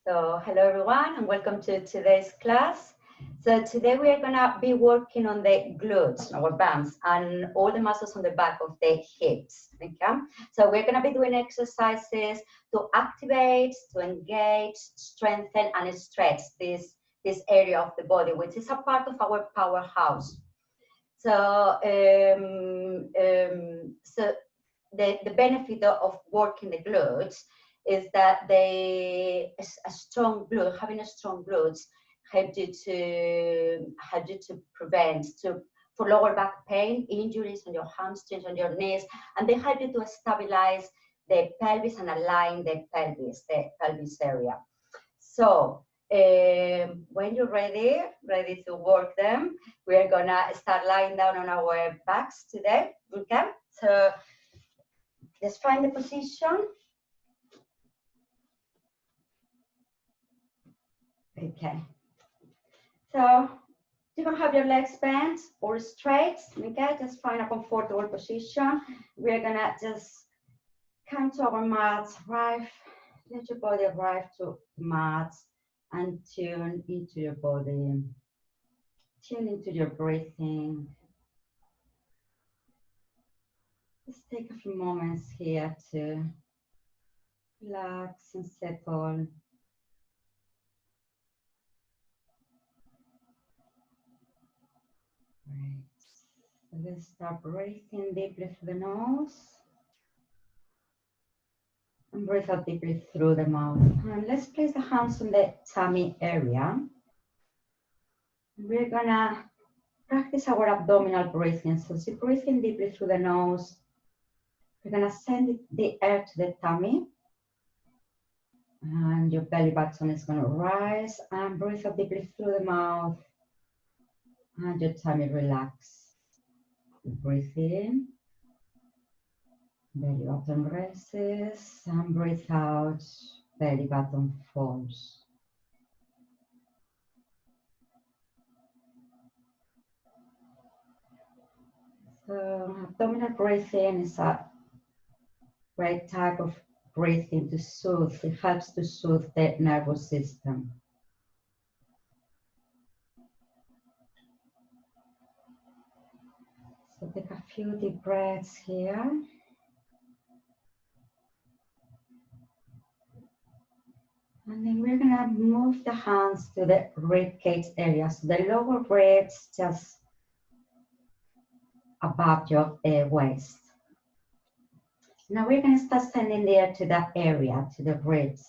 So hello everyone and welcome to today's class. So today we are going to be working on the glutes, our bums, and all the muscles on the back of the hips. Okay? So we're going to be doing exercises to activate, to engage, strengthen, and stretch this area of the body, which is a part of our powerhouse. So, the benefit of working the glutes is that having a strong glutes help you to prevent for lower back pain, injuries on your hamstrings, on your knees, and they help you to stabilize the pelvis and align the pelvis area. So when you're ready to work them, we are gonna start lying down on our backs today. Okay, so let's find the position. Okay, so you can have your legs bent or straight. Okay, just find a comfortable position. We're gonna just come to our mats, let your body arrive to the mats and tune into your body, tune into your breathing. Let's take a few moments here to relax and settle. Great. So let's start breathing deeply through the nose. And breathe out deeply through the mouth. And let's place the hands on the tummy area. We're gonna practice our abdominal breathing. So as you breathe in deeply through the nose, we're gonna send the air to the tummy. And your belly button is gonna rise and breathe out deeply through the mouth. And your tummy relax. Breathe in. Belly button rises and breathe out. Belly button falls. So abdominal breathing is a great type of breathing to soothe. It helps to soothe the nervous system. So take a few deep breaths here. And then we're gonna move the hands to the rib cage area. So the lower ribs just above your waist. Now we're gonna start sending the air to that area, to the ribs.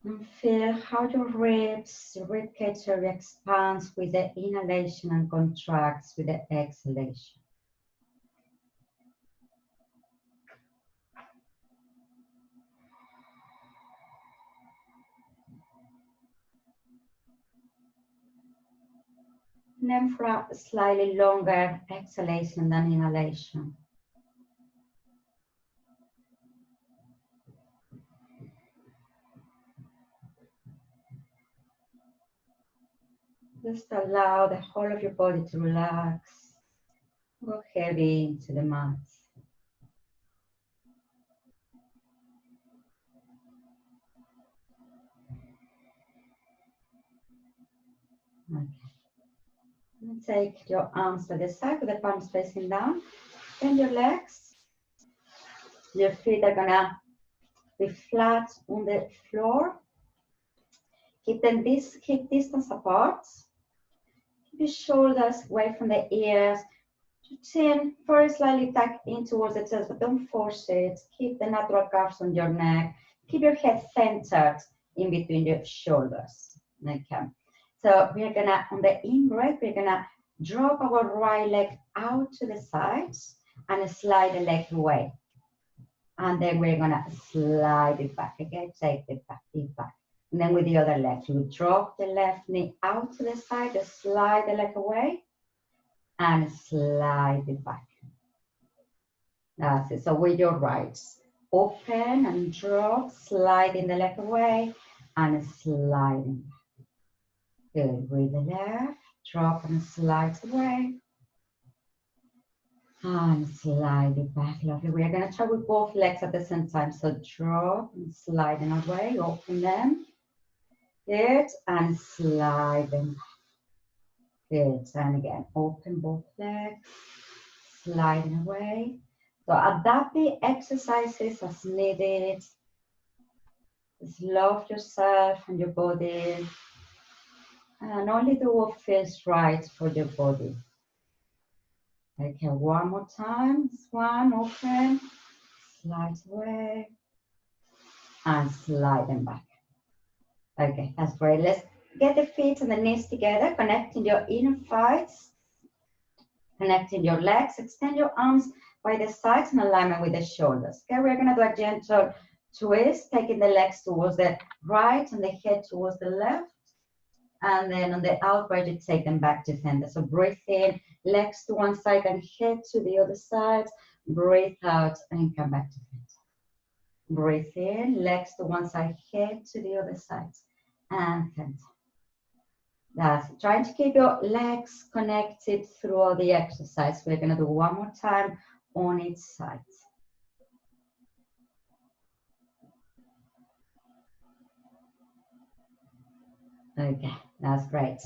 And feel how your ribs, your rib cage area expands with the inhalation and contracts with the exhalation. And then for a slightly longer exhalation than inhalation. Just allow the whole of your body to relax. Go heavy into the mat. Okay. Take your arms to the side with the palms facing down. Bend your legs. Your feet are gonna be flat on the floor. Keep them this hip distance apart. Keep your shoulders away from the ears. Your chin very slightly tucked in towards the chest, but don't force it. Keep the natural curves on your neck. Keep your head centered in between your shoulders. Okay. So we're gonna, on the in-breath, we're gonna drop our right leg out to the sides and slide the leg away. And then we're gonna slide it back again, take it back. And then with the other leg, you drop the left knee out to the side, slide the leg away, and slide it back. That's it. So with your right, open and drop, sliding the leg away, and sliding back. Good. With the left, drop and slide away. And slide it back. Lovely. We are going to try with both legs at the same time. So drop and slide them away. Open them. Good. And slide them. Good. And again, open both legs. Slide them away. So adapt the exercises as needed. Just love yourself and your body. And only do what feels right for your body. Okay, one more time. One, open. Slide away. And slide them back. Okay, that's great. Let's get the feet and the knees together, connecting your inner thighs, connecting your legs, extend your arms by the sides in alignment with the shoulders. Okay, we're gonna do a gentle twist, taking the legs towards the right and the head towards the left. And then on the out breath, you take them back to center. So breathe in, legs to one side and head to the other side. Breathe out and come back to center. Breathe in, legs to one side, head to the other side. And center. That's it. Trying to keep your legs connected throughout the exercise. We're going to do one more time on each side. Okay, that's great.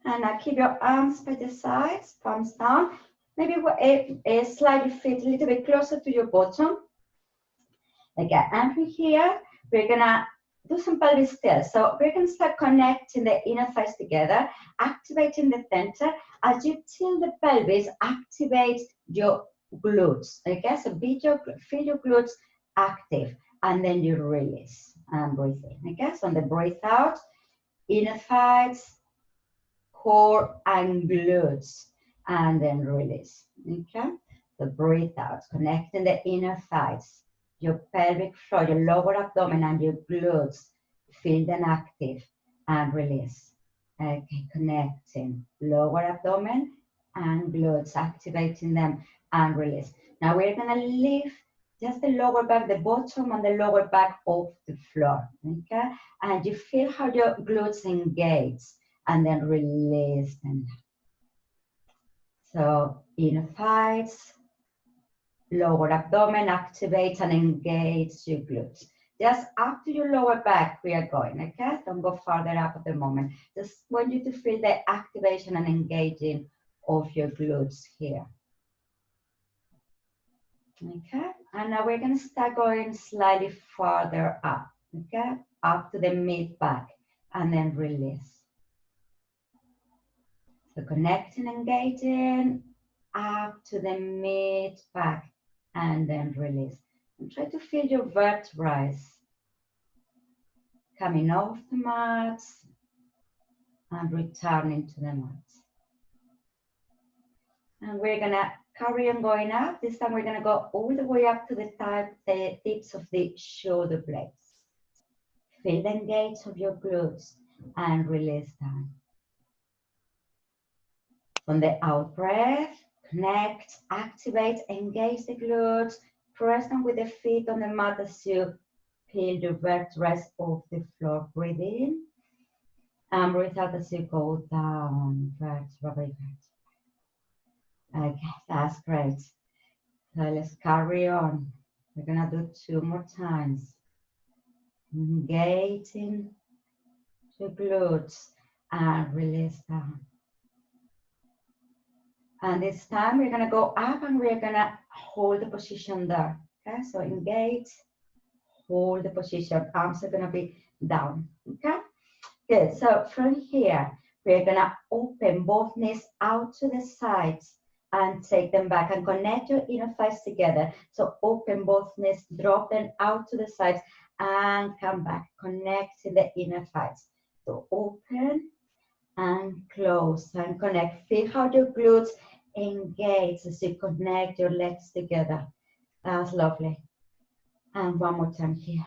And now keep your arms by the sides, palms down. Maybe slide your feet a little bit closer to your bottom. Okay, and from here, we're gonna do some pelvic stills. So we're gonna start connecting the inner thighs together, activating the center. As you tilt the pelvis, activate your glutes. Okay, so feel your glutes active, and then you release and breathe in. Okay, so on the breath out, inner thighs, core and glutes, and then release. Okay, so breathe out, connecting the inner thighs, your pelvic floor, your lower abdomen, and your glutes. Feel them active and release. Okay, connecting lower abdomen and glutes, activating them and release. Now we're gonna lift just the lower back, the bottom and the lower back off the floor. Okay, and you feel how your glutes engage, and then release them. So inner thighs, lower abdomen, activate and engage your glutes. Just up to your lower back we are going, okay? Don't go farther up at the moment. Just want you to feel the activation and engaging of your glutes here. Okay, and now we're gonna start going slightly farther up, okay? Up to the mid back, and then release. So connecting, engaging, up to the mid back, and then release. And try to feel your vertebrae coming off the mat and returning to the mat. And we're gonna carry on going up. This time we're gonna go all the way up to the tips of the shoulder blades. Feel the engage of your glutes and release them. On the out breath, connect, activate, engage the glutes, press them with the feet on the mat as you peel the vertebrae off the floor. Breathe in and breathe out as you go down, vertebra by vertebra. Okay, that's great. So let's carry on. We're gonna do 2 more times. Engaging the glutes and release down. And this time we're gonna go up and we're gonna hold the position there. Okay, so engage, hold the position. Arms are gonna be down. Okay, good. So from here, we're gonna open both knees out to the sides and take them back and connect your inner thighs together. So open both knees, drop them out to the sides and come back, connecting the inner thighs. So open and close and connect. Feel how your glutes engage as you connect your legs together. That's lovely. And one more time here.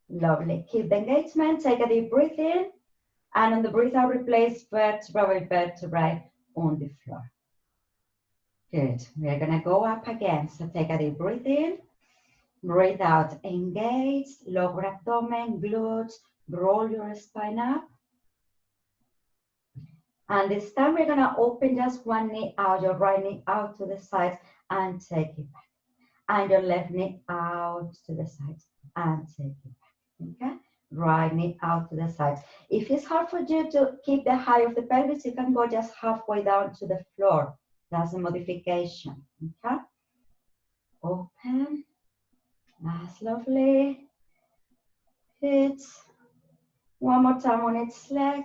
Lovely. Keep the engagement. Take a deep breath in. And on the breath out, replace vertebra by vertebra on the floor. Good. We're going to go up again. So take a deep breath in. Breathe out. Engage. Lower abdomen, glutes. Roll your spine up. And this time we're gonna open just one knee out, your right knee out to the sides and take it back. And your left knee out to the sides and take it back, okay? Right knee out to the sides. If it's hard for you to keep the height of the pelvis, you can go just halfway down to the floor. That's a modification, okay? Open, that's lovely. Hit, one more time on each leg.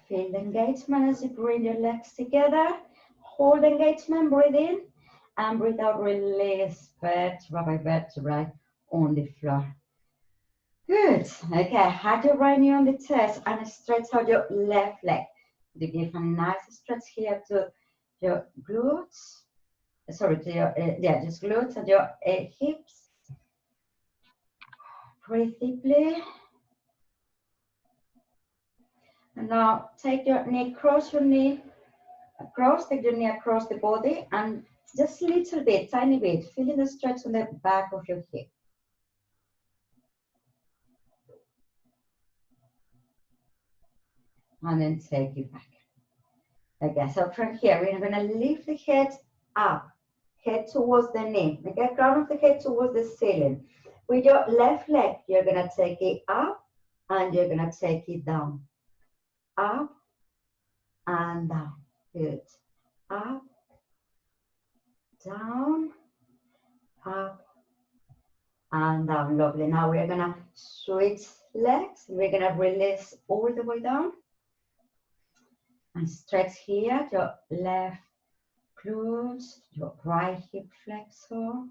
Feel the engagement as you bring your legs together. Hold engagement, breathe in, and breathe out, release vertebra by vertebra on the floor. Good. Okay, have your right knee on the chest and stretch out your left leg. You give a nice stretch here to your glutes. Sorry, to your, just glutes and your hips. Breathe deeply. And now take your knee, cross your knee across, take your knee across the body and just a little bit, tiny bit, feeling the stretch on the back of your hip. And then take it back. Okay, so from here, we're gonna lift the head up, head towards the knee. Okay, crown of the head towards the ceiling. With your left leg, you're gonna take it up and you're gonna take it down. Up and down. Good. Up, down, up, and down. Lovely. Now we're gonna switch legs. We're gonna release all the way down. And stretch here, your left glutes, your right hip flexor.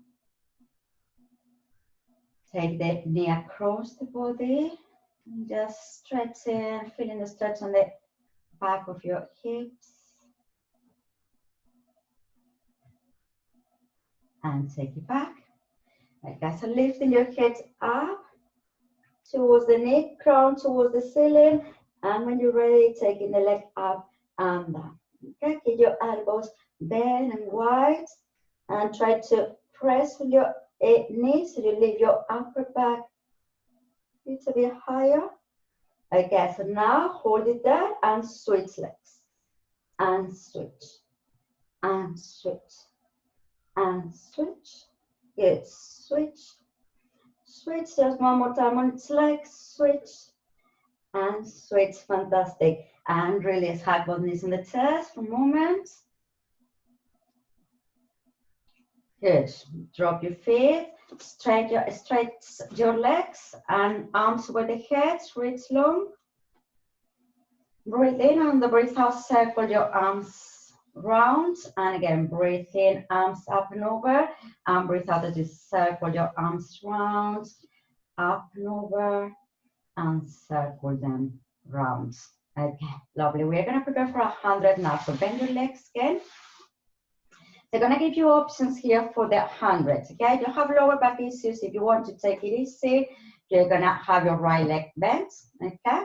Take the knee across the body. Just stretching, feeling the stretch on the back of your hips. And take it back. Okay, so lifting your head up towards the knee, crown towards the ceiling. And when you're ready, taking the leg up and down. Okay, keep your elbows bent and wide. And try to press with your knees so you leave your upper back a little bit higher. Okay, so now hold it there and switch legs. And switch. And switch. And switch. Good. Switch. Switch. Just one more time on its legs. Switch. And switch. Fantastic. And release. Hug both knees on the chest for a moment. Good. Drop your feet. Stretch your legs and arms over the head. Reach long. Breathe in on the breath out. Circle your arms round. And again, breathe in, arms up and over. And breathe out as you circle your arms round, up and over, and circle them round. Okay, lovely. We're going to prepare for 100 now. So bend your legs again. They're going to give you options here for the 100. Okay, you have lower back issues. If you want to take it easy, you're going to have your right leg bent. Okay,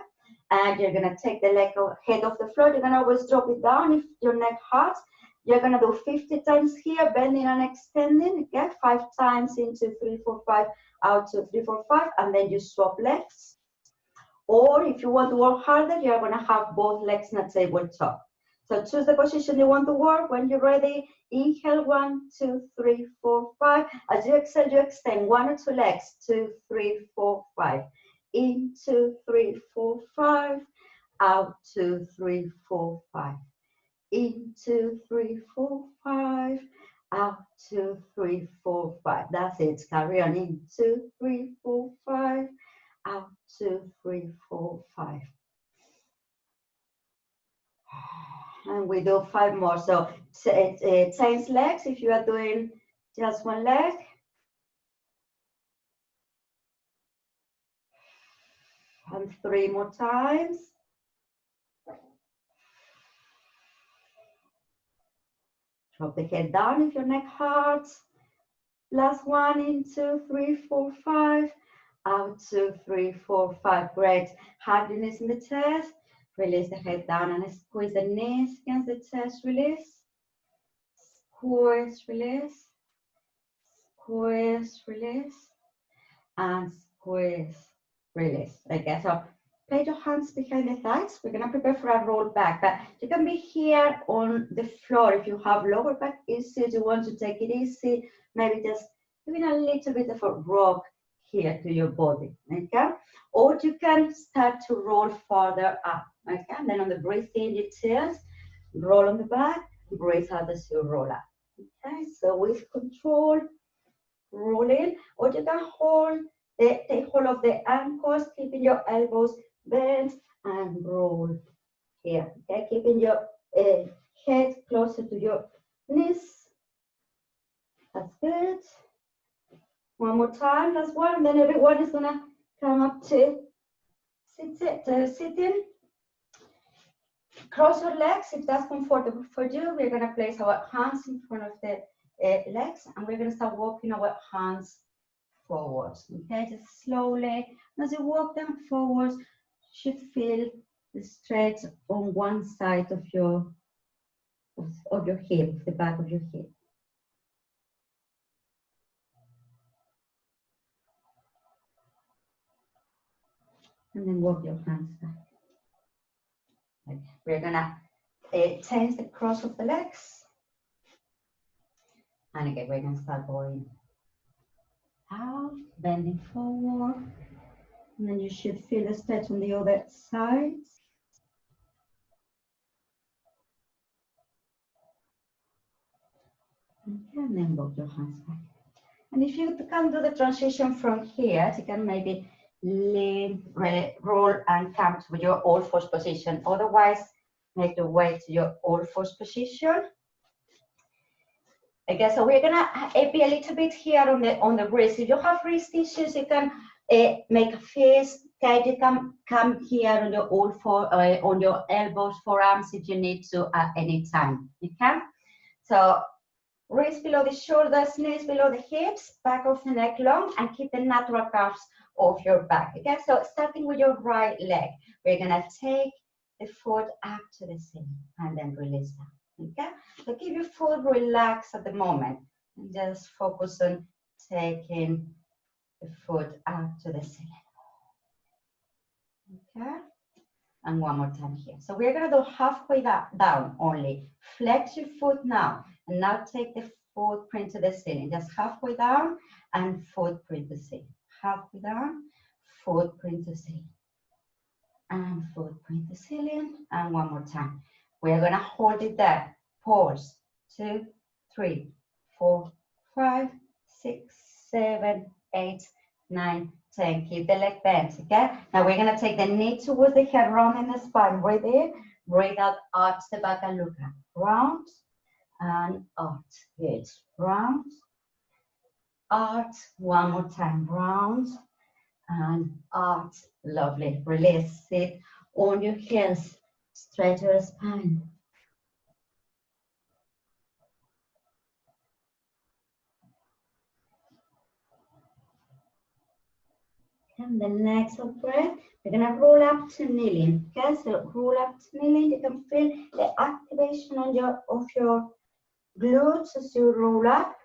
and you're going to take the leg head off the floor. You're going to always drop it down if your neck hurts. You're going to do 50 times here, bending and extending. Okay, 5 times into 3, 4, 5, out to 3, 4, 5, and then you swap legs. Or if you want to work harder, you're going to have both legs on the tabletop. So choose the position you want to work. When you're ready, inhale, 1, 2, 3, 4, 5. As you exhale, you extend 1 or 2 legs, 2, 3, 4, 5. In, 2, 3, 4, 5. Out, 2, 3, 4, 5. In, 2, 3, 4, 5. Out, 2, 3, 4, 5. That's it. Carry on. In, 2, 3, 4, 5. Out, 2, 3, 4, 5. And we do 5 more. So change legs if you are doing just one leg. And 3 more times. Drop the head down if your neck hurts. Last one, in, 2, 3, 4, 5. Out, 2, 3, 4, 5. Great. Hug the knees in the chest. Release the head down and squeeze the knees against the chest. Release. Squeeze, release. Squeeze, release. And squeeze, release. Okay, so place your hands behind the thighs. We're gonna prepare for a roll back, but you can be here on the floor if you have lower back issues, you want to take it easy, maybe just giving a little bit of a rock here to your body, okay? Or you can start to roll further up, okay? And then on the breath in, you tilt, roll on the back, breathe out as you roll up, okay? So with control, roll in, or you can take hold of the ankles, keeping your elbows bent and roll here, okay? Keeping your head closer to your knees. That's good. One more time, last one, and then everyone is gonna come up to sitting. Cross your legs if that's comfortable for you. We're gonna place our hands in front of the legs, and we're gonna start walking our hands forwards. Okay, just slowly. As you walk them forwards, you should feel the stretch on one side of your hip, the back of your hip. And then walk your hands back. Okay. We're gonna change the cross of the legs. And again, we're gonna start going out, bending forward. And then you should feel the stretch on the other side. Okay, and then walk your hands back. And if you can do the transition from here, you can maybe lean, roll, and come to your all fours position. Otherwise, make your way to your all fours position. Okay, so we're gonna be a little bit here on the wrist. If you have wrist issues, you can make a fist. Okay, you can come here on your all four, on your elbows, forearms if you need to at any time. Okay, so wrists below the shoulders, knees below the hips, back of the neck long, and keep the natural curves of your back. Okay, so starting with your right leg, we're gonna take the foot up to the ceiling and then release down. Okay, so keep your foot relaxed at the moment and just focus on taking the foot up to the ceiling. Okay, and one more time here. So we're gonna do halfway down only. Flex your foot now, and now take the footprint to the ceiling. Just halfway down and footprint to ceiling. Halfway down, footprint to ceiling. And footprint to ceiling. And one more time. We're gonna hold it there. Pause. 2, 3, 4, 5, 6, 7, 8, 9, 10. Keep the leg bent, okay? Now we're gonna take the knee towards the head, rounding the spine. Breathe in, breathe out, arch the back and look up. Round and arch. Good. Round, arch. One more time. Round and arch. Lovely. Release. Sit on your heels. Stretch your spine. And the next breath, we're gonna roll up to kneeling. Okay, so roll up to kneeling. You can feel the activation on of your glutes as you roll up.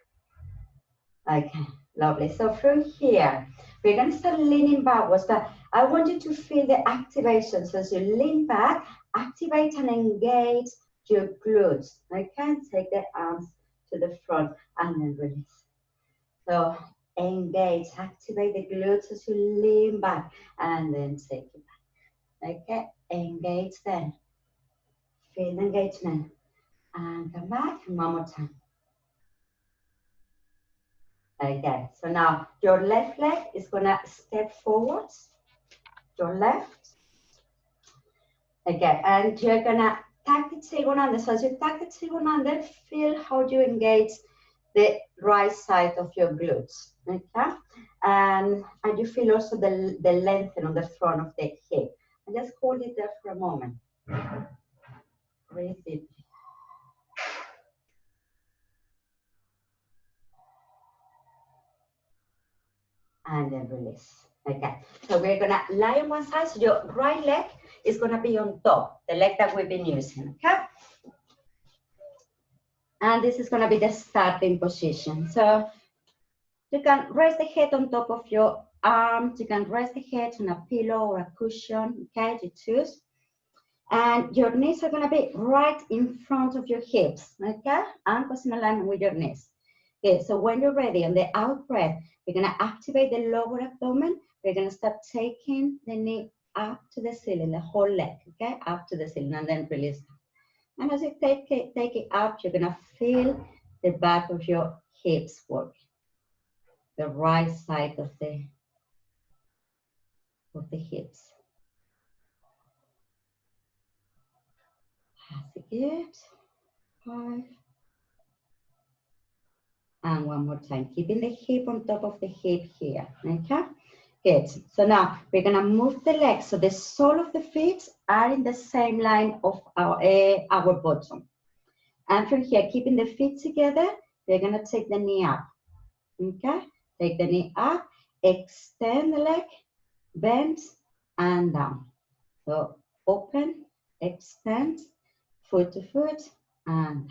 Okay, lovely. So from here, we're gonna start leaning backwards, but I want you to feel the activation. So as you lean back, activate and engage your glutes. Okay, take the arms to the front and then release. So engage, activate the glutes as you lean back and then take it back. Okay, engage then. Feel the engagement. And come back, and one more time. Okay, so now your left leg is gonna step forwards. Your left. Okay, and you're gonna tuck the tailbone under. So as you tuck the tailbone under, feel how you engage the right side of your glutes. Okay, and you feel also the length on the front of the hip. And just hold it there for a moment. Breathe deep. And then release. Okay, so we're gonna lie on one side. So your right leg is gonna be on top, the leg that we've been using. Okay, and this is gonna be the starting position. So You can rest the head on top of your arms. You can rest the head on a pillow or a cushion, okay, you choose. And your knees are gonna be right in front of your hips, okay? Ankles in alignment with your knees. Okay, so when you're ready, on the out breath, we're gonna activate the lower abdomen. We're gonna start taking the knee up to the ceiling, the whole leg, okay? Up to the ceiling, and then release. And as you take it up, you're gonna feel the back of your hips work. The right side of the hips. That's good. 5. And one more time, keeping the hip on top of the hip here, okay? Good. So now we're gonna move the legs so the sole of the feet are in the same line of our bottom. And from here, keeping the feet together, we're gonna take the knee up, okay? Take the knee up, extend the leg, bend, and down. So open, extend, foot to foot, and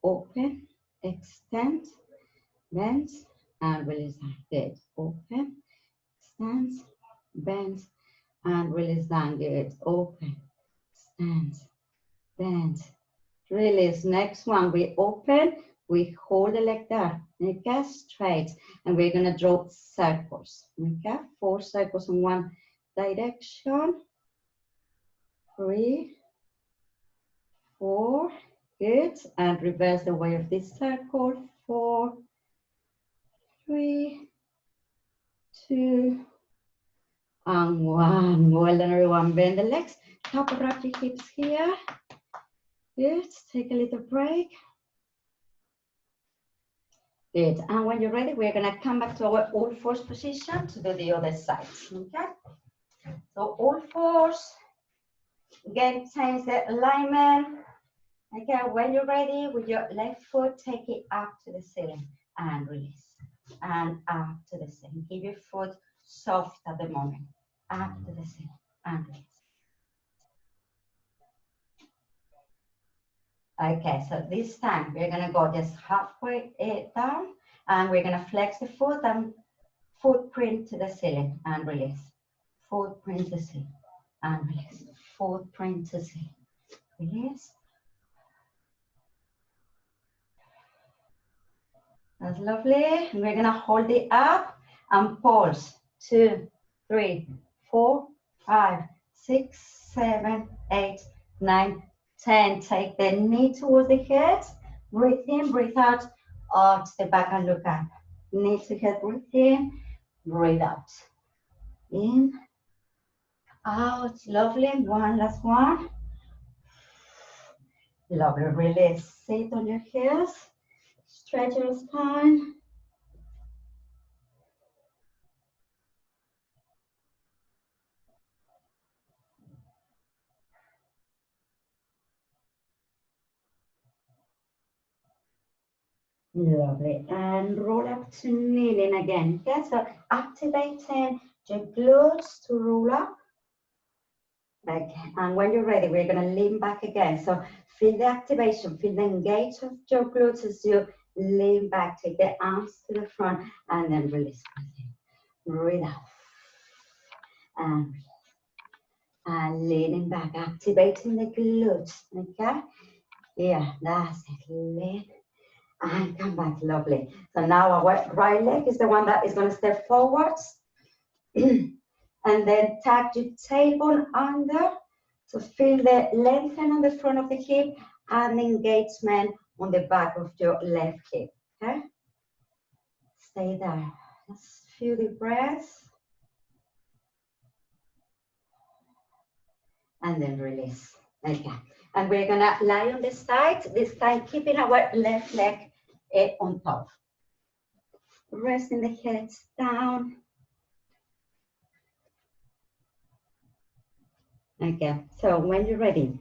open, extend, bend, and release down. Good. Open, extend, bend, and release down. Good. Open, extend, bend, release. Next one, we open, we hold the leg there, okay, straight, and we're gonna draw circles, okay, 4 circles in one direction, 3, 4, good, and reverse the way of this circle, 4, 3, 2, and 1. Well done, everyone. Bend the legs, couple up your hips here. Good, take a little break. Good, and when you're ready, we're gonna come back to our all fours position to do the other side, okay? So all fours, again, change the alignment. Okay, when you're ready, with your left foot, take it up to the ceiling and release. And up to the ceiling. Keep your foot soft at the moment. Up to the ceiling and release. Okay, so this time we're gonna go just halfway down, and we're gonna flex the foot and footprint to the ceiling and release. Footprint to ceiling and release. Footprint to ceiling. Release. That's lovely. We're gonna hold it up and pulse. 2, 3, 4, 5, 6, 7, 8, 9, 10. Take the knee towards the head. Breathe in, breathe out. Arch the back and look up. Knee to head, breathe in, breathe out. In, out. Lovely. One last one. Lovely. Release. Sit on your heels. Stretch your spine. Lovely. And roll up to kneeling again. Okay, so activating your glutes to roll up. Okay, and when you're ready, we're going to lean back again. So feel the activation, feel the engage of your glutes as you lean back. Take the arms to the front and then release. Breathe out. And leaning back, activating the glutes. Okay? Yeah, that's it. Lean. And come back, lovely. So now our right leg is the one that is going to step forwards. And then tap your tailbone under. So feel the lengthen on the front of the hip and engagement on the back of your left hip. Okay? Stay there. Just feel the breath. And then release. Okay. And we're going to lie on the side, this time keeping our left leg on top. Resting the head down. Okay, so when you're ready,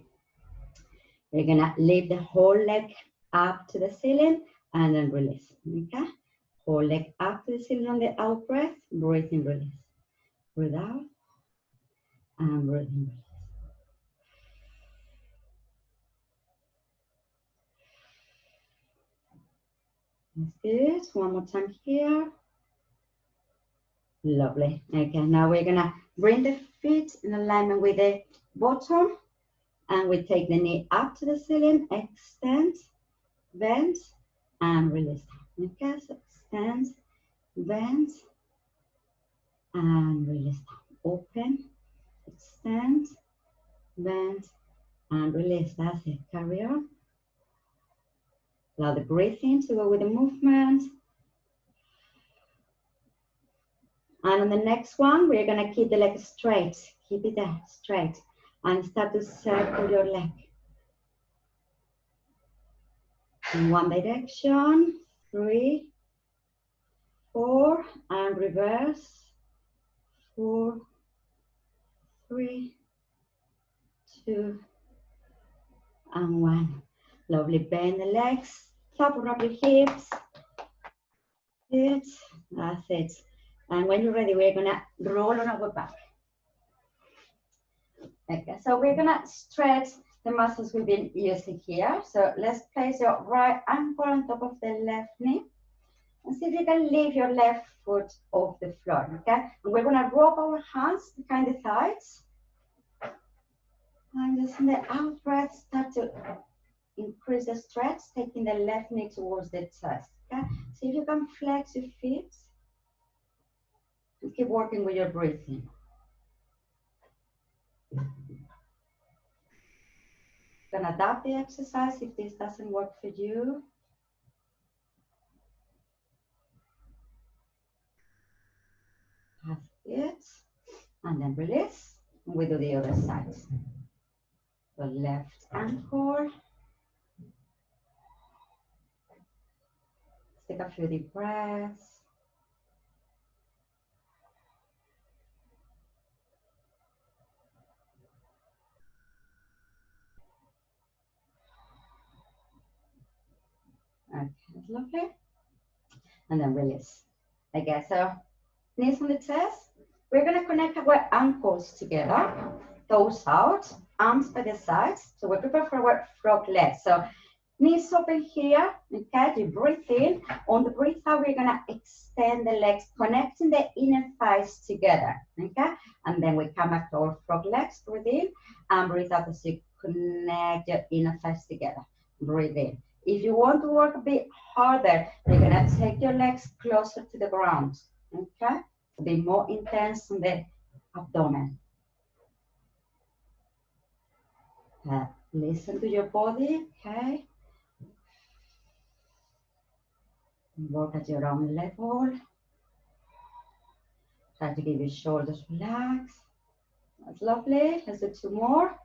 we're gonna lift the whole leg up to the ceiling and then release. Okay, whole leg up to the ceiling on the out breath, breathe in, release. Breathe out and breathe in, release. That's good. One more time here. Lovely. Okay, now we're gonna bring the feet in alignment with the bottom, and we take the knee up to the ceiling, extend, bend, and release. Okay, so extend, bend, and release. Open, extend, bend, and release. That's it. Carry on. Allow the breathing to go with the movement. And on the next one, we're going to keep the leg straight. Keep it there, straight. And start to circle your leg. In one direction, 3, 4, and reverse. 4, 3, 2, and 1. Lovely. Bend the legs. Top up your hips. Good. That's it. And when you're ready, we're going to roll on our back. Okay, so we're going to stretch the muscles we've been using here. So let's place your right ankle on top of the left knee. And see if you can leave your left foot off the floor, okay? And we're going to rope our hands behind the thighs. And just in the out breath, start to increase the stretch, taking the left knee towards the chest, okay? See if you can flex your feet. And keep working with your breathing. You can adapt the exercise if this doesn't work for you. That's it. And then release. And we do the other side. The left ankle. Take a few deep breaths. Okay, that's lovely. And then release. Okay, so knees on the chest. We're going to connect our ankles together, toes out, arms by the sides. So we prepare for our frog legs. So knees open here, okay, you breathe in. On the breathe out, we're going to extend the legs, connecting the inner thighs together, okay? And then we come back to our frog legs, breathe in, and breathe out as you connect your inner thighs together. Breathe in. If you want to work a bit harder, you're going to take your legs closer to the ground, okay? Be more intense on the abdomen. Listen to your body, okay? Work at your own level. Try to keep your shoulders relaxed. That's lovely. Let's do 2 more.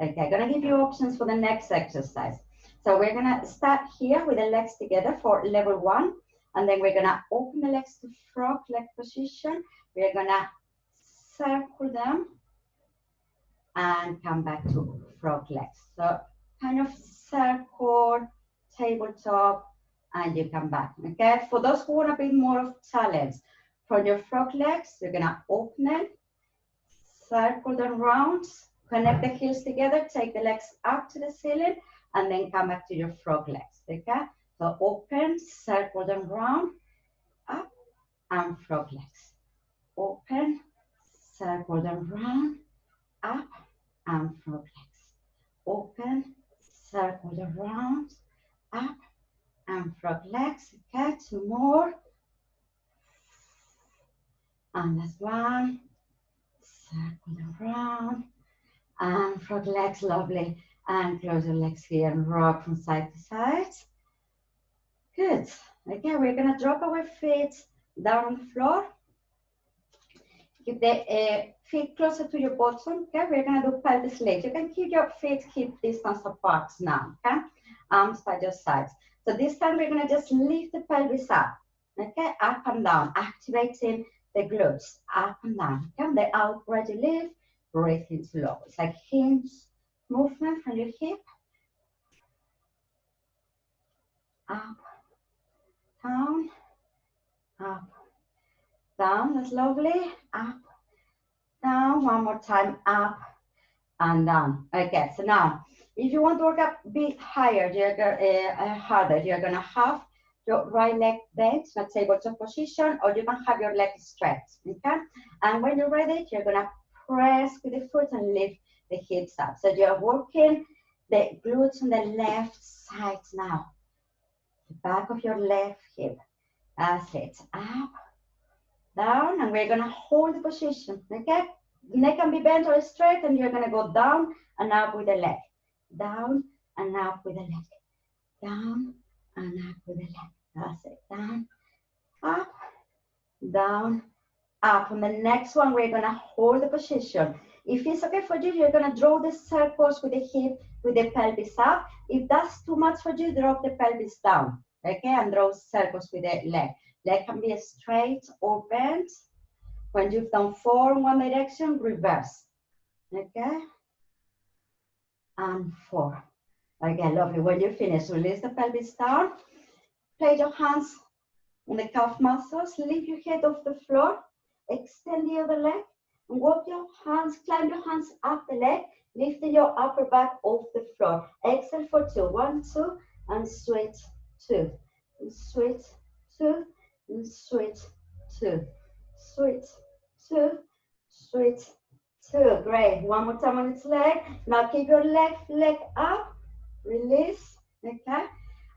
Okay, I'm gonna give you options for the next exercise. So we're gonna start here with the legs together for level 1, and then we're gonna open the legs to frog leg position. We're gonna circle them and come back to frog legs. So kind of circle, tabletop, and you come back, okay? For those who want a bit more of challenge, from your frog legs, you're gonna open it, circle them round, connect the heels together, take the legs up to the ceiling, and then come back to your frog legs, okay? So open, circle them round, up, and frog legs. Open, circle them round, up, and frog legs. Open, circle them round, up, and frog legs. Okay, 2 more. And last one. Circle them round, and frog legs, lovely. And close your legs here and rock from side to side. Good. Okay, we're gonna drop our feet down on the floor. Keep the feet closer to your bottom. Okay, we're gonna do pelvis lift. You can keep your feet hip distance apart now. Okay, arms by your sides. So this time we're gonna just lift the pelvis up. Okay, up and down, activating the glutes. Up and down. Okay, the out breath you lift, breathe into low. It's like hinge movement from your hip. Up, down, up, down. That's lovely. Up, down. One more time. Up and down. Okay, so now If you want to work a bit higher, harder, you're gonna have your right leg bent, not tabletop position, or you can have your leg straight, okay? And when you're ready, you're gonna press with the foot and lift the hips up. So you're working the glutes on the left side now. The back of your left hip. That's it. Up, down, and we're gonna hold the position, okay? Neck can be bent or straight, and you're gonna go down and up with the leg. Down and up with the leg. Down and up with the leg. That's it. Down, up, down, up. On the next one, we're gonna hold the position. If it's okay for you, you're gonna draw the circles with the hip, with the pelvis up. If that's too much for you, drop the pelvis down, okay? And draw circles with the leg. Leg can be straight or bent. When you've done 4 in one direction, reverse, okay? And 4. Again, lovely. When you finish, release the pelvis down. Place your hands on the calf muscles. Lift your head off the floor. Extend the other leg. And walk your hands, climb your hands up the leg. Lifting your upper back off the floor. Exhale for 2. 1, 2, and switch 2. And switch 2. And switch 2. Switch 2. Switch 2. Great. One more time on its leg. Now keep your left leg up. Release, okay,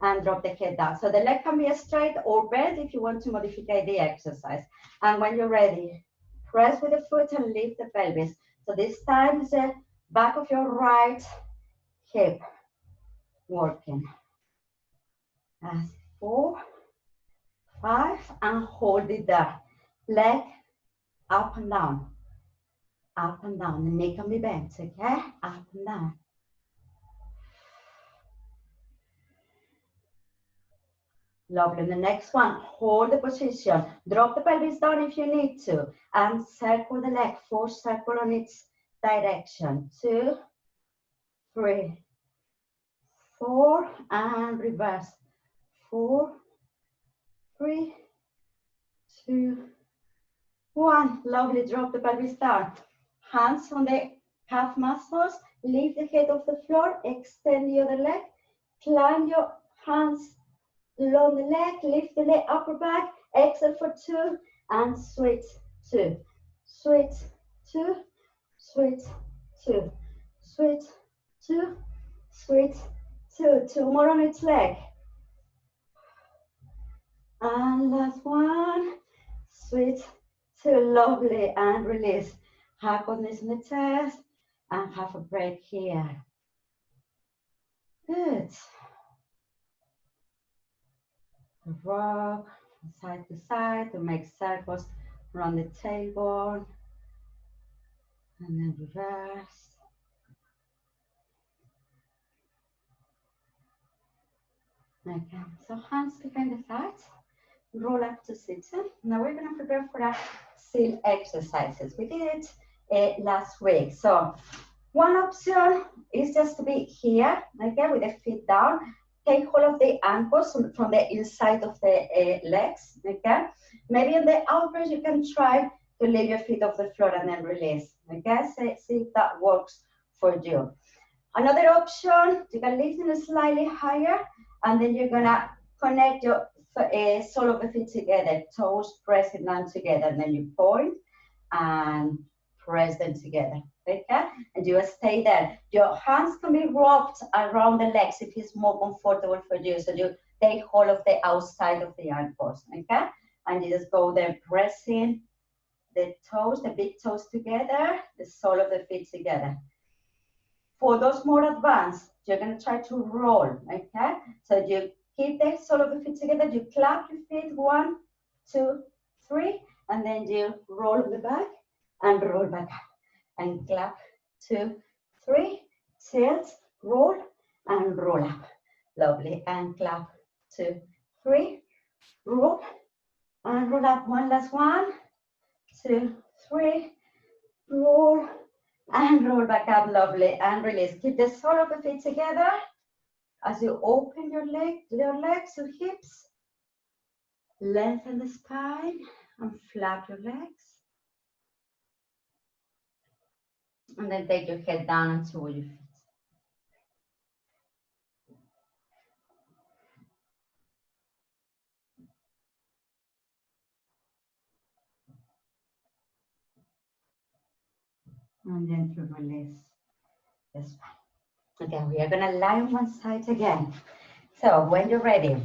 and drop the head down. So the leg can be straight or bent if you want to modify the exercise. And when you're ready, press with the foot and lift the pelvis. So this time is the back of your right hip working. That's 4, 5, and hold it there. Leg up and down. Up and down. The knee can be bent, okay? Up and down. Lovely. The next one, hold the position. Drop the pelvis down if you need to. And circle the leg. 4 circle on its direction. 2, 3, 4, and reverse. 4, 3, 2, 1. Lovely. Drop the pelvis down. Hands on the calf muscles. Lift the head off the floor. Extend the other leg. Climb your hands along the leg, lift the leg upper back, exhale for 2, and switch 2, switch 2, switch 2, switch 2, switch 2. 2 more on each leg. And last one, switch 2, lovely, and release. Half of this in the chest, and have a break here. Good. Rock side to side to make circles around the table, and then reverse. Okay, so hands behind the thighs, roll up to sit-in. Now we're going to prepare for our seal exercises. We did it last week. So one option is just to be here, okay, with the feet down. Take hold of the ankles from the inside of the legs, okay? Maybe in the outwards, you can try to leave your feet off the floor and then release, okay? See if that works for you. Another option, you can lift them slightly higher, and then you're gonna connect your sole of the feet together, toes pressing down together, and then you point and press them together, okay? And you stay there. Your hands can be wrapped around the legs if it's more comfortable for you. So you take hold of the outside of the ankles, okay? And you just go there pressing the toes, the big toes together, the sole of the feet together. For those more advanced, you're gonna try to roll, okay? So you keep the sole of the feet together, you clap your feet, 1, 2, 3, and then you roll the back and roll back up. And clap, 2, 3, tilt, roll, and roll up. Lovely. And clap, 2, 3, roll, and roll up. One last one, 2, 3, roll, and roll back up. Lovely. And release. Keep the sole of the feet together as you open your legs, your hips. Lengthen the spine and flap your legs. And then take your head down and toward your feet. And then to release the spine. Okay, we are gonna lie on one side again. So when you're ready,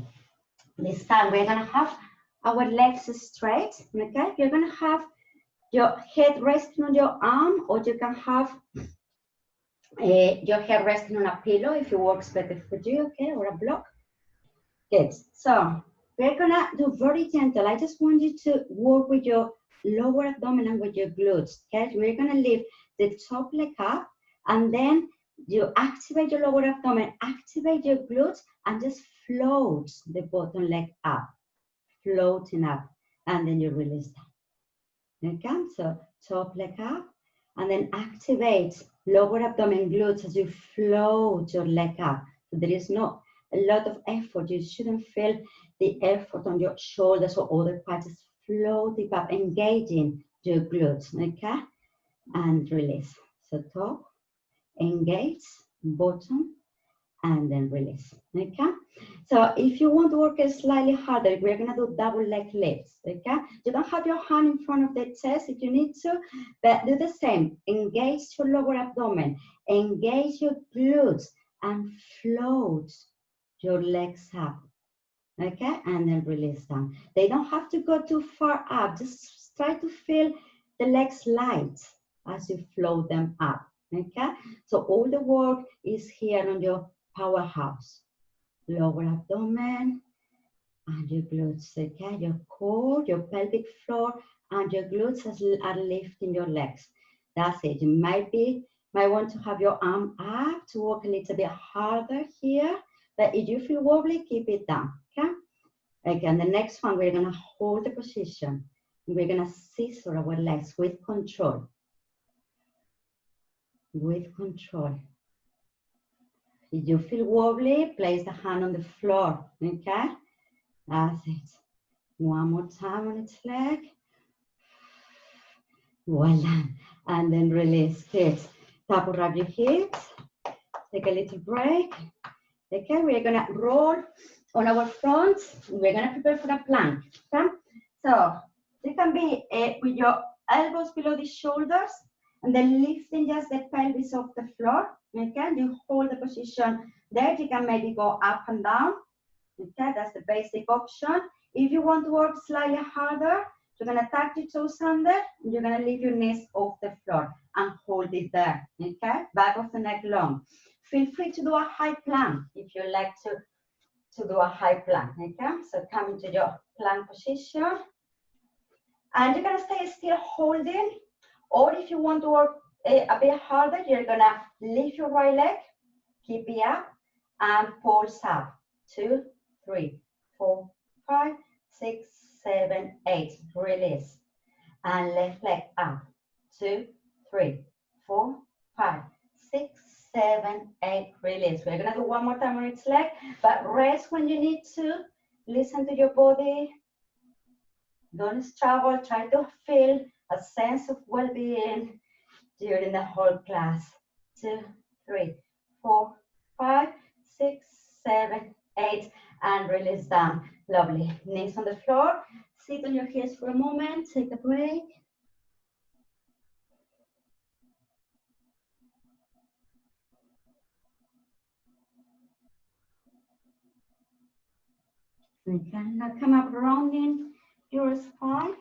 this time we're gonna have our legs straight, okay? You're gonna have your head resting on your arm, or you can have your head resting on a pillow if it works better for you, okay, or a block. Good. So we're gonna do very gentle. I just want you to work with your lower abdomen and with your glutes, okay? We're gonna lift the top leg up, and then you activate your lower abdomen, activate your glutes, and just float the bottom leg up, floating up, and then you release that. Okay, so top leg up, and then activate lower abdomen glutes as you float your leg up. So there is not a lot of effort. You shouldn't feel the effort on your shoulders or other parts. Just float it up, engaging your glutes, okay? And release. So top, engage, bottom, and then release, okay? So if you want to work it slightly harder, we're gonna do double leg lifts, okay? You don't have your hand in front of the chest if you need to, but do the same. Engage your lower abdomen, engage your glutes, and float your legs up, okay? And then release down. They don't have to go too far up. Just try to feel the legs light as you float them up, okay? So all the work is here on your powerhouse. Lower abdomen and your glutes, okay? Your core, your pelvic floor, and your glutes are lifting your legs. That's it. You might want to have your arm up to work a little bit harder here, but if you feel wobbly, keep it down, okay? Again, the next one, we're gonna hold the position. We're gonna scissor our legs with control. With control. If you feel wobbly, place the hand on the floor, okay? That's it. One more time on its leg. Well done. And then release. Good. Tap or rub your hips. Take a little break. Okay, we're gonna roll on our front. We're gonna prepare for a plank. Okay? So you can be with your elbows below the shoulders and then lifting just the pelvis off the floor. Okay, you hold the position there. You can maybe go up and down. Okay, that's the basic option. If you want to work slightly harder, you're gonna tuck your toes under and you're gonna leave your knees off the floor and hold it there. Okay, back of the neck long. Feel free to do a high plank if you like to do a high plank. Okay, so come into your plank position. And you're gonna stay still holding, or if you want to work a bit harder, you're gonna lift your right leg, keep it up, and pulse up. 2, 3, 4, 5, 6, 7, 8. Release. And left leg up. 2, 3, 4, 5, 6, 7, 8. Release. We're gonna do one more time on each leg, but rest when you need to. Listen to your body. Don't struggle. Try to feel a sense of well-being during the whole class. 2, 3, 4, 5, 6, 7, 8, and release down. Lovely. Knees on the floor. Sit on your heels for a moment. Take a break. Okay, now come up, rounding your spine.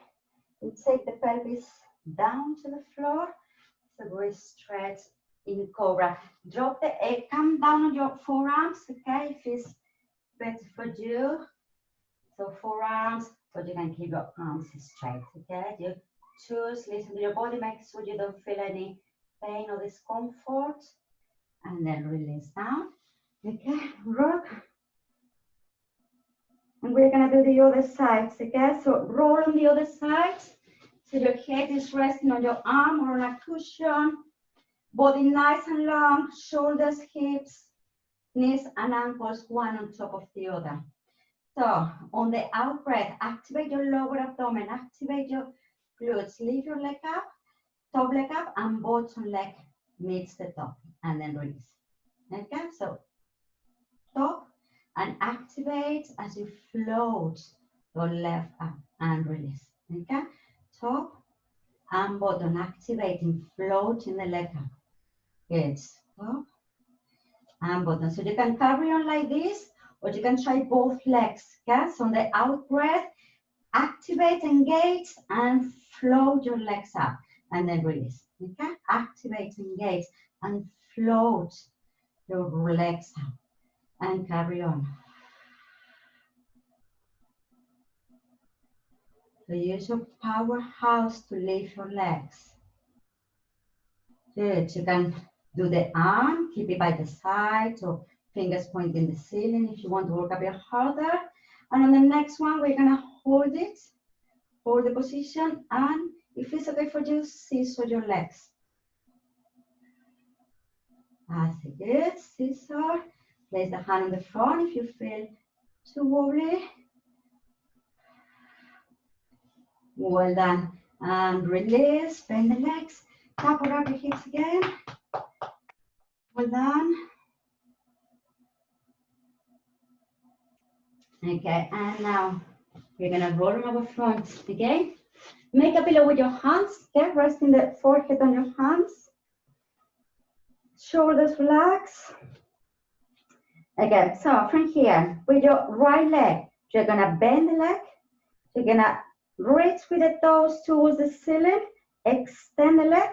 We take the pelvis down to the floor. So we stretch in cobra. Drop the egg, come down on your forearms, okay, if it's better for you. So forearms, but you can keep your arms straight, okay? You choose, listen to your body, make sure you don't feel any pain or discomfort. And then release down, okay, rock. And we're gonna do the other side, okay? So roll on the other side. So your head is resting on your arm or on a cushion. Body nice and long, shoulders, hips, knees and ankles, one on top of the other. So on the out breath, activate your lower abdomen, activate your glutes, lift your leg up, top leg up, and bottom leg meets the top, and then release. Okay, so top and activate as you float your left up and release. Okay, top and bottom, activating, floating the leg up. Good. Up and bottom. So you can carry on like this, or you can try both legs. Okay? So on the out breath, activate, engage, and float your legs up, and then release. Okay? Activate, engage, and float your legs up, and carry on. So use your powerhouse to lift your legs. Good. You can do the arm, keep it by the side, or fingers pointing the ceiling if you want to work a bit harder. And on the next one, we're gonna hold it, hold the position, and if it's okay for you, scissor your legs. That's it. Good. Scissor. Place the hand on the front if you feel too wobbly. Well done. And release, bend the legs, tap around your hips again. Well done. Okay, and now we're gonna roll on our front again. Make a pillow with your hands, okay? Resting the forehead on your hands. Shoulders relax. Again, so from here, with your right leg, you're gonna bend the leg. You're gonna reach with the toes towards the ceiling, extend the leg,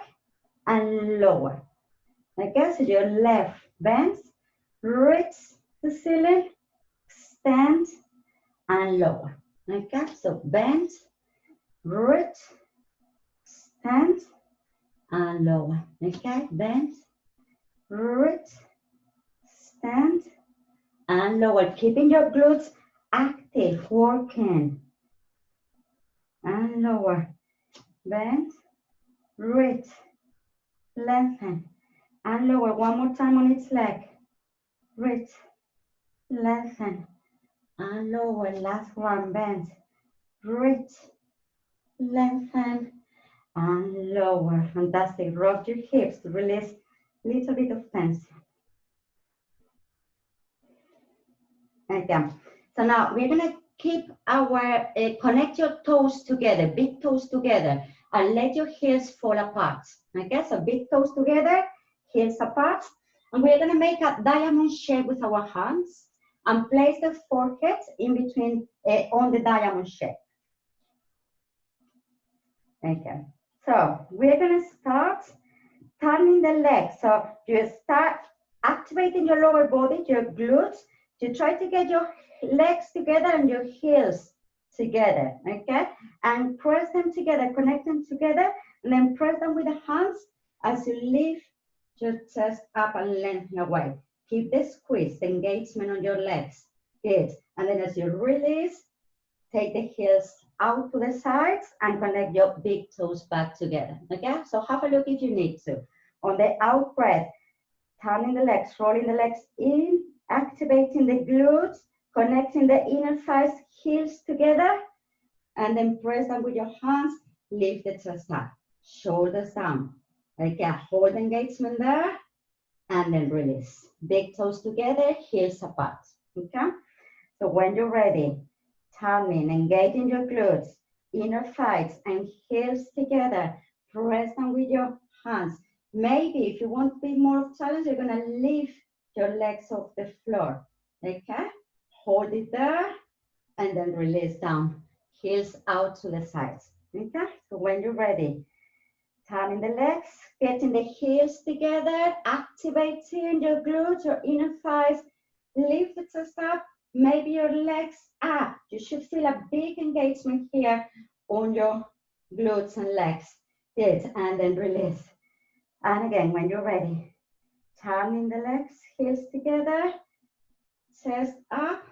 and lower. Okay, so your left bends, reach the ceiling, extend, and lower. Okay, so bend, reach, extend, and lower. Okay, bend, reach, extend, and lower. Keeping your glutes active, working. And lower. Bend, reach, lengthen, and lower. One more time on each leg. Reach, lengthen, and lower. Last one. Bend, reach, lengthen, and lower. Fantastic. Rock your hips to release a little bit of tension. Okay. So now we're gonna keep our, connect your toes together, big toes together, and let your heels fall apart. Okay, so big toes together, heels apart. And we're gonna make a diamond shape with our hands and place the forehead in between, on the diamond shape. Okay, so we're gonna start turning the legs. So you start activating your lower body, your glutes. You try to get your legs together and your heels together, okay? And press them together, connect them together, and then press them with the hands as you lift your chest up and lengthen away. Keep the squeeze, the engagement on your legs. Good. And then as you release, take the heels out to the sides and connect your big toes back together, okay? So have a look if you need to. On the out breath, turning the legs, rolling the legs in, activating the glutes, connecting the inner thighs, heels together, and then press them with your hands, lift the chest up, shoulders down. Okay, hold engagement there, and then release. Big toes together, heels apart, okay? So when you're ready, turning, engaging your glutes, inner thighs, and heels together, press them with your hands. Maybe if you want a bit more of challenge, you're gonna lift your legs off the floor, okay? Hold it there, and then release down. Heels out to the sides, okay? So when you're ready, turning the legs, getting the heels together, activating your glutes, your inner thighs, lift the chest up, maybe your legs up. You should feel a big engagement here on your glutes and legs. Good, and then release. And again, when you're ready, turning the legs, heels together, chest up,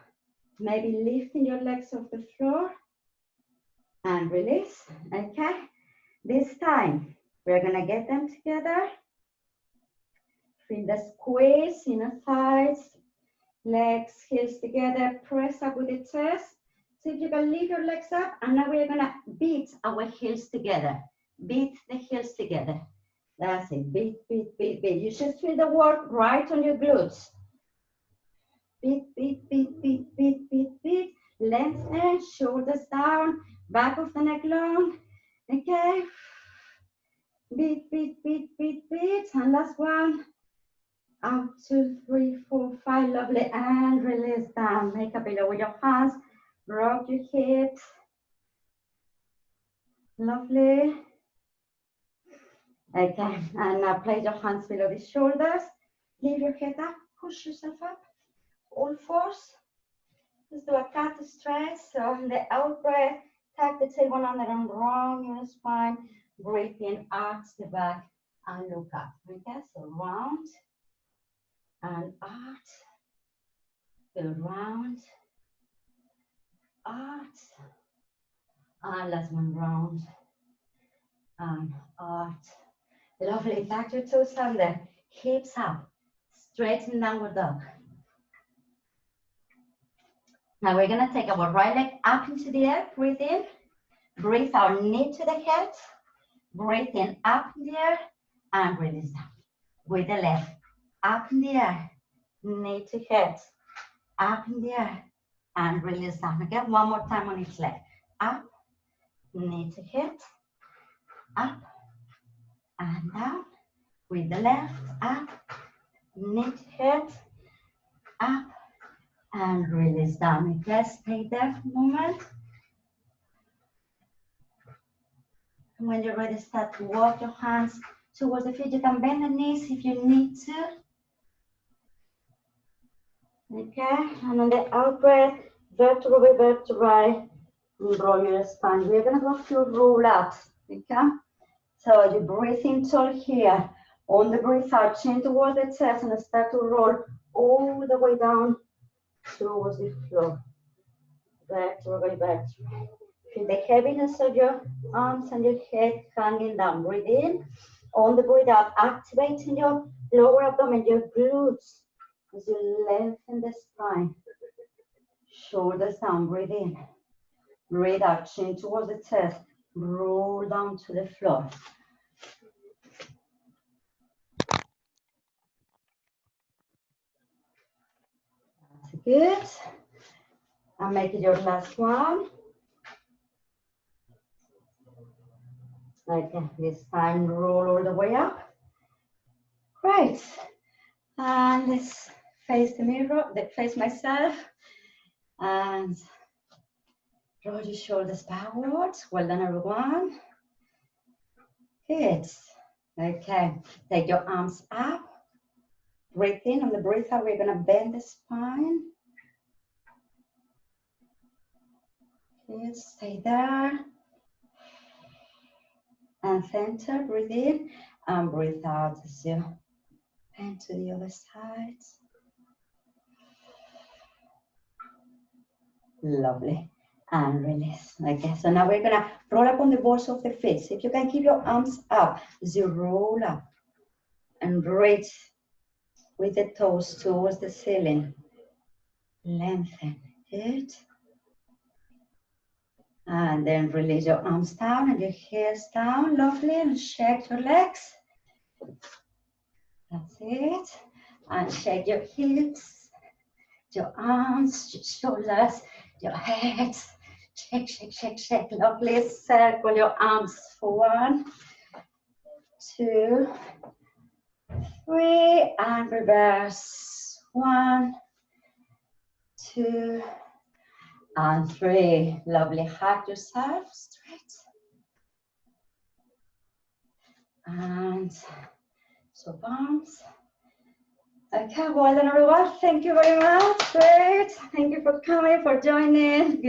maybe lifting your legs off the floor, and release, okay? This time, we're gonna get them together. Feel the squeeze, inner thighs, legs, heels together, press up with the chest. See if you can lift your legs up, and now we're gonna beat our heels together. Beat the heels together. That's it, beat, beat, beat, beat. You should feel the work right on your glutes. Beat, beat, beat, beat, beat, beat, beat. Lengthen, shoulders down, back of the neck long. Okay. Beat, beat, beat, beat, beat. And last one. Up, 2, 3, 4, 5. Lovely. And release down. Make a pillow with your hands. Rock your hips. Lovely. Okay. And now place your hands below the shoulders. Leave your head up. Push yourself up. All fours. Let's do a cat stretch. So on the out breath, tuck the tailbone under and round your spine. Breathe in, arch the back, and look up. Okay, so round and arch. Go round, arch, and last one round and arch. Lovely. Tuck your toes under, hips up, straighten downward dog. Now we're gonna take our right leg up into the air. Breathe in, breathe out, knee to the head. Breathe in, up in the air, and release down. With the left, up in the air, knee to head, up in the air, and release down. Again, one more time on each leg. Up, knee to head, up, and down. With the left, up, knee to head, up, and release down. Okay, stay there for a moment. And when you're ready, start to walk your hands towards the feet. You can bend the knees if you need to. Okay, and on the out breath, vertebra by vertebra, roll your spine. We're gonna go through roll ups. Okay, so you breathe in tall here. On the breath out, chin towards the chest, and start to roll all the way down towards the floor. Vertebra by vertebra. Feel the heaviness of your arms and your head hanging down. Breathe in. On the breath out, activating your lower abdomen, your glutes, as you lengthen the spine. Shoulders down, breathe in. Breathe out, chin towards the chest. Roll down to the floor. That's good. And make it your last one. Okay, this time roll all the way up. Great. And let's face the mirror, face myself. And roll your shoulders backwards. Well done, everyone. Good. Okay, take your arms up. Breathe in. On the breath out, we're going to bend the spine. Good, stay there. And center, breathe in. And breathe out as you bend to the other side. Lovely. And release. Okay, so now we're gonna roll up on the balls of the feet. So if you can keep your arms up as you roll up and reach with the toes towards the ceiling. Lengthen. Good. And then release your arms down and your heels down. Lovely. And shake your legs. That's it. And shake your hips, your arms, your shoulders, your head. Shake, shake, shake, shake. Lovely. Circle your arms for 1, 2, 3, and reverse. 1, 2, and 3. Lovely. Hug yourself straight. And so arms. Okay, well done, everyone. Thank you very much. Great. Thank you for coming, for joining.